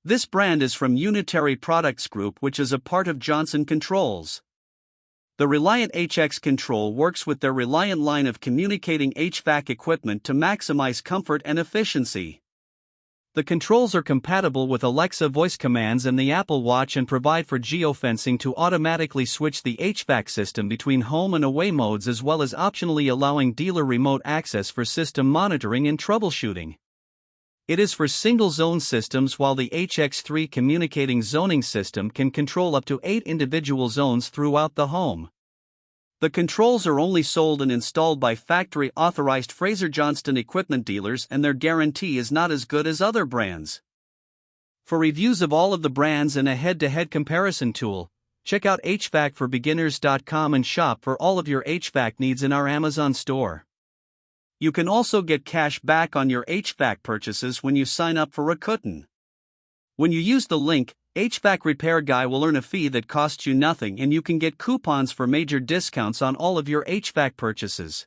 This brand is from Unitary Products Group, which is a part of Johnson Controls. The Reliant HX Control works with their Reliant line of communicating HVAC equipment to maximize comfort and efficiency. The controls are compatible with Alexa voice commands and the Apple Watch and provide for geofencing to automatically switch the HVAC system between home and away modes, as well as optionally allowing dealer remote access for system monitoring and troubleshooting. It is for single-zone systems, while the HX3 communicating zoning system can control up to 8 individual zones throughout the home. The controls are only sold and installed by factory-authorized Fraser-Johnston equipment dealers, and their guarantee is not as good as other brands. For reviews of all of the brands and a head-to-head comparison tool, check out HvacRepairGuy.com and shop for all of your HVAC needs in our Amazon store. You can also get cash back on your HVAC purchases when you sign up for Rakuten. When you use the link, HVAC Repair Guy will earn a fee that costs you nothing, and you can get coupons for major discounts on all of your HVAC purchases.